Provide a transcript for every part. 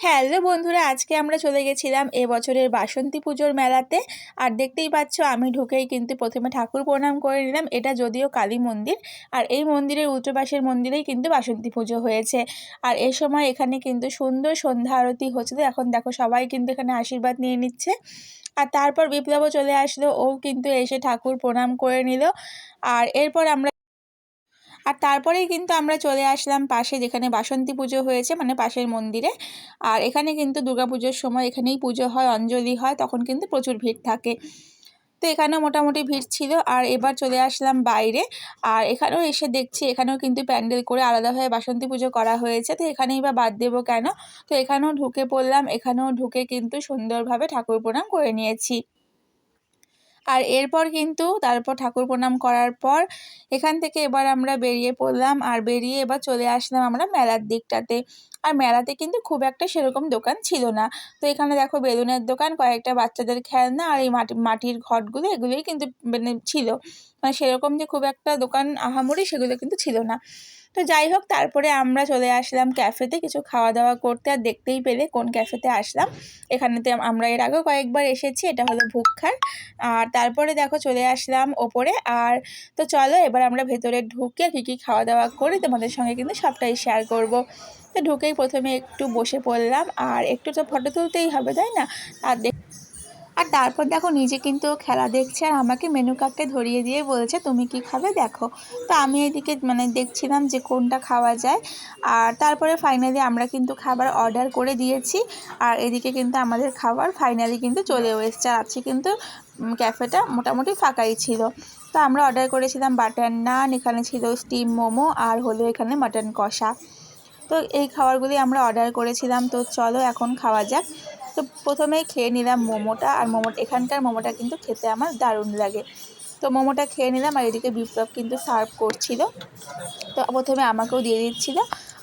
Hello বন্ধুরা, আজকে আমরা চলে গেছিলাম এবছরের বাসন্তী পুজোর মেলাতে। আর দেখতেই পাচ্ছ আমি ঢুকেই কিন্তু প্রথমে ঠাকুর প্রণাম করে নিলাম। এটা যদিও কালী মন্দির, আর এই মন্দিরের উল্টো পাশের মন্দিরেই কিন্তু বাসন্তী পুজো হয়েছে। আর এই সময় এখানে কিন্তু সুন্দর সন্ধ্যা আরতি হচ্ছে। তো এখন দেখো সবাই কিন্তু এখানে আশীর্বাদ নিয়ে নিচ্ছে। আর তারপর বিপ্লবও চলে আসলো, ও কিন্তু এসে ঠাকুর প্রণাম করে নিল। আর এরপর তারপরেই কিন্তু আমরা চলে আসলাম পাশে, যেখানে বাসন্তী পুজো হয়েছে, মানে পাশের মন্দিরে। আর এখানে কিন্তু দুর্গাপুজোর সময় এখানেই পুজো হয়, অঞ্জলি হয়, তখন কিন্তু প্রচুর ভিড় থাকে। তো এখানেও মোটামুটি ভিড় ছিল। আর এবার চলে আসলাম বাইরে। আর এখানেও এসে দেখছি এখানেও কিন্তু প্যান্ডেল করে আলাদাভাবে বাসন্তী পুজো করা হয়েছে। তো এখানেই বা বাদ দেবো কেন, তো এখানেও ঢুকে পড়লাম। এখানেও ঢুকে কিন্তু সুন্দরভাবে ঠাকুর প্রণাম করে নিয়েছি। আর এরপর কিন্তু তারপর ঠাকুর প্রণাম করার পর এখান থেকে এবার আমরা বেরিয়ে পড়লাম। আর বেরিয়ে এবার চলে আসলাম আমরা মেলার দিকটাতে। আর মেলাতে কিন্তু খুব একটা সেরকম দোকান ছিল না। তো এখানে দেখো বেলুনের দোকান, কয়েকটা বাচ্চাদের খেলনা, আর এই মাটির ঘটগুলো, এগুলোই কিন্তু মানে ছিল। মানে সেরকম যে খুব একটা দোকান আহামরি সেগুলো কিন্তু ছিল না। তো যাই হোক, তারপরে আমরা চলে আসলাম ক্যাফেতে কিছু খাওয়া দাওয়া করতে। আর দেখতেই পেলে কোন ক্যাফেতে আসলাম। এখানেতে আমরা এর আগেও কয়েকবার এসেছি, এটা হলো ভুক্ষার। আর তারপরে দেখো চলে আসলাম ওপরে। আর তো চলো এবার আমরা ভেতরে ঢুকে কী কী খাওয়া দাওয়া করি তোমাদের সঙ্গে কিন্তু সবটাই শেয়ার করব। তো ঢুকেই প্রথমে একটু বসে পড়লাম, আর একটু তো ফটো তুলতেই হবে, তাই না? আর তারপর দেখো নিজে কিন্তু খেলা দেখছে, আর আমাকে মেনু কার্ডটা ধরিয়ে দিয়ে বলছে তুমি কি খাবে দেখো। তো আমি এদিকে মানে দেখছিলাম যে কোনটা খাওয়া যায়। আর তারপরে ফাইনালি আমরা কিন্তু খাবার অর্ডার করে দিয়েছি। আর এদিকে কিন্তু আমাদের খাবার ফাইনালি কিন্তু চলেও এসছে। আর আজকে কিন্তু ক্যাফেটা মোটামুটি ফাঁকাই ছিল। তো আমরা অর্ডার করেছিলাম বাটার নান, এখানে ছিল স্টিম মোমো, আর হলো এখানে মাটন কষা। তো এই খাবারগুলি আমরা অর্ডার করেছিলাম। তো চলো এখন খাওয়া যাক। তো প্রথমেই খেয়ে নিলাম মোমোটা। আর এখানকার মোমোটা কিন্তু খেতে আমার দারুণ লাগে। তো মোমোটা খেয়ে নিলাম। আর এদিকে বিপ্লব কিন্তু সার্ভ করছিল। তো প্রথমে আমাকেও দিয়ে দিচ্ছিল,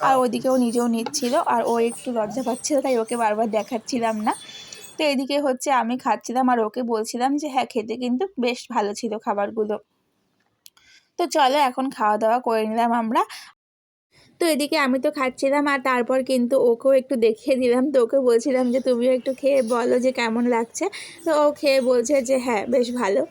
আর ওদিকেও নিজেও নিচ্ছিল। আর ও একটু লজ্জা পাচ্ছিল, তাই ওকে বারবার দেখাচ্ছিলাম না। তো এদিকে হচ্ছে আমি খাচ্ছিলাম, আর ওকে বলছিলাম যে হ্যাঁ, খেতে কিন্তু বেশ ভালো ছিল খাবারগুলো। তো চলো এখন খাওয়া দাওয়া করে নিলাম আমরা। তো এদিকে আমি তো খাচ্ছিলাম, আর তারপর কিন্তু ওকেও একটু দেখিয়ে দিলাম। তো ওকে বলছিলাম যে তুমিও একটু খেয়ে বলো যে কেমন লাগছে। তো ও খেয়ে বলছে যে হ্যাঁ, বেশ ভালো।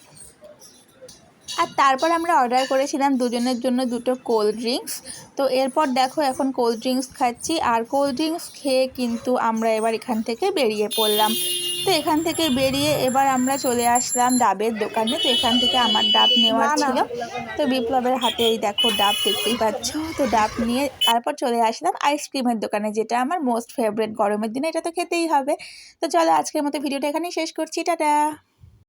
আর তারপর আমরা অর্ডার করেছিলাম দুজনের জন্য দুটো কোল্ড ড্রিঙ্কস। তো এরপর দেখো এখন কোল্ড ড্রিঙ্কস খাচ্ছি। আর কোল্ড ড্রিঙ্কস খেয়ে কিন্তু আমরা এবার এখান থেকে বেরিয়ে পড়লাম। তো এখান থেকে বেরিয়ে এবার আমরা চলে আসলাম ডাবের দোকানে। তো এখান থেকে আমার ডাব নেওয়ার ছিল। তো বিপ্লবের হাতে এই দেখো ডাব, দেখতেই পাচ্ছ। তো ডাব নিয়ে তারপর চলে আসলাম আইসক্রিমের দোকানে, যেটা আমার মোস্ট ফেভারিট। গরমের দিনে এটা তো খেতেই হবে। তো চলো আজকের মতো ভিডিওটা এখানেই শেষ করছি, টাটা।